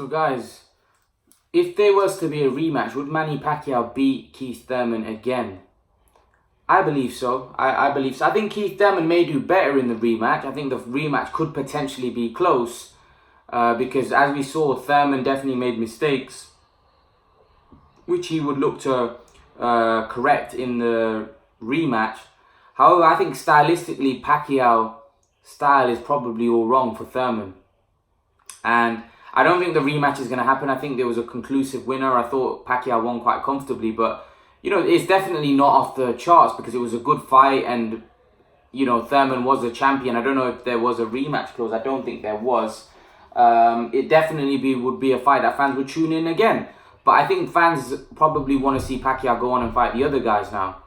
So guys, if there was to be a rematch, would Manny Pacquiao beat Keith Thurman again? I believe so. I believe so. I think Keith Thurman may do better in the rematch. I think the rematch could potentially be close because as we saw, Thurman definitely made mistakes, which he would look to correct in the rematch. However, I think stylistically, Pacquiao style is probably all wrong for Thurman. And I don't think the rematch is going to happen. I think there was a conclusive winner. I thought Pacquiao won quite comfortably, but you know, it's definitely not off the charts because it was a good fight and, you know, Thurman was a champion. I don't know if there was a rematch clause. I don't think there was. It definitely would be a fight that fans would tune in again. But I think fans probably want to see Pacquiao go on and fight the other guys now.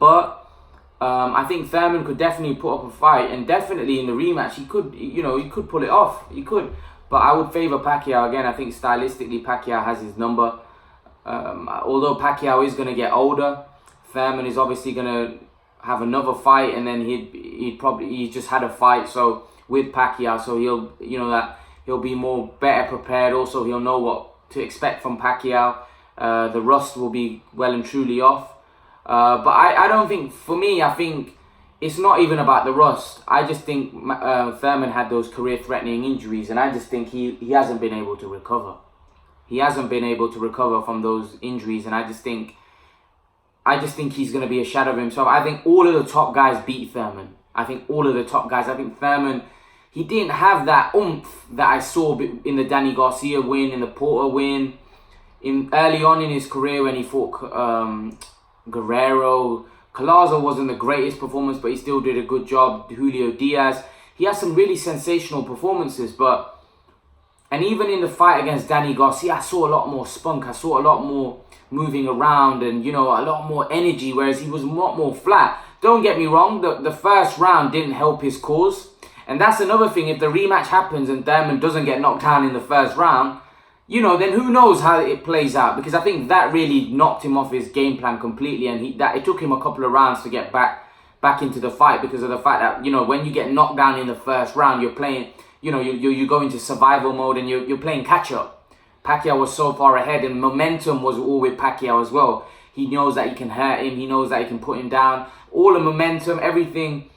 But I think Thurman could definitely put up a fight, and definitely in the rematch he could, you know, he could pull it off. He could. But I would favour Pacquiao again. I think stylistically Pacquiao has his number. Although Pacquiao is going to get older, Thurman is obviously going to have another fight, and then he just had a fight so with Pacquiao, so he'll be more better prepared. Also, he'll know what to expect from Pacquiao. The rust will be well and truly off. But I don't think, for me, I think it's not even about the rust. I just think Thurman had those career-threatening injuries, and I just think he hasn't been able to recover. He hasn't been able to recover from those injuries, and I just think he's going to be a shadow of himself. I think all of the top guys beat Thurman. I think Thurman, he didn't have that oomph that I saw in the Danny Garcia win, in the Porter win, early on in his career when he fought Guerrero. Collazo wasn't the greatest performance, but he still did a good job. Julio Diaz, he has some really sensational performances, and even in the fight against Danny Garcia, I saw a lot more spunk. I saw a lot more moving around and, you know, a lot more energy, whereas he was a lot more flat. Don't get me wrong, the first round didn't help his cause. And that's another thing. If the rematch happens and Thurman doesn't get knocked down in the first round, you know, then who knows how it plays out. Because I think that really knocked him off his game plan completely. And it took him a couple of rounds to get back into the fight because of the fact that, you know, when you get knocked down in the first round, you're playing... You know, you go into survival mode and you're playing catch-up. Pacquiao was so far ahead, and momentum was all with Pacquiao as well. He knows that he can hurt him. He knows that he can put him down. All the momentum, everything,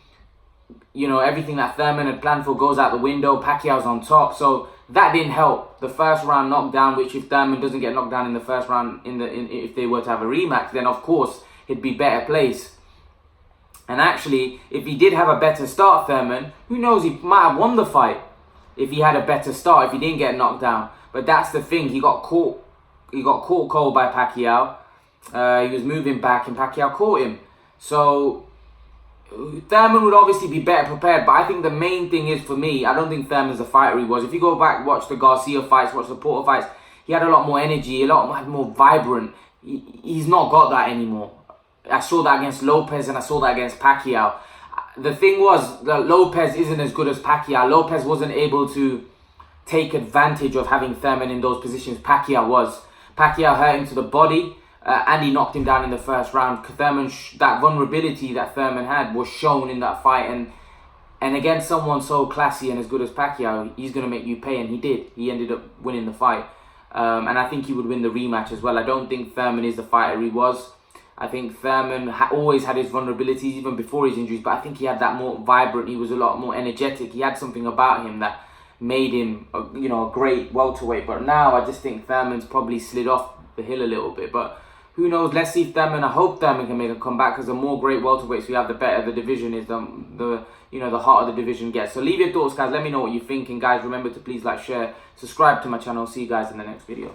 you know, everything that Thurman had planned for goes out the window. Pacquiao's on top. So that didn't help. The first round knockdown, which if Thurman doesn't get knocked down in the first round, if they were to have a rematch, then of course he'd be better placed. And actually, if he did have a better start, Thurman, who knows, he might have won the fight. If he had a better start, if he didn't get knocked down. But that's the thing, he got caught cold by Pacquiao. He was moving back and Pacquiao caught him. So Thurman would obviously be better prepared, but I think the main thing is, for me, I don't think Thurman's the fighter he was. If you go back, watch the Garcia fights, watch the Porter fights, he had a lot more energy, a lot more vibrant. He's not got that anymore. I saw that against Lopez and I saw that against Pacquiao. The thing was that Lopez isn't as good as Pacquiao. Lopez wasn't able to take advantage of having Thurman in those positions. Pacquiao was. Pacquiao hurt him to the body and he knocked him down in the first round. Thurman, that vulnerability that Thurman had was shown in that fight. And against someone so classy and as good as Pacquiao, he's going to make you pay, and he did. He ended up winning the fight. And I think he would win the rematch as well. I don't think Thurman is the fighter he was. I think Thurman always had his vulnerabilities, even before his injuries, but I think he had that more vibrant, he was a lot more energetic. He had something about him that made him, you know, a great welterweight. But now I just think Thurman's probably slid off the hill a little bit. But who knows? Let's see if Thurman, I hope Thurman can make a comeback, because the more great welterweights we have, the better the division is, the hotter the division gets. So leave your thoughts, guys. Let me know what you think. And guys, remember to please like, share, subscribe to my channel. See you guys in the next video.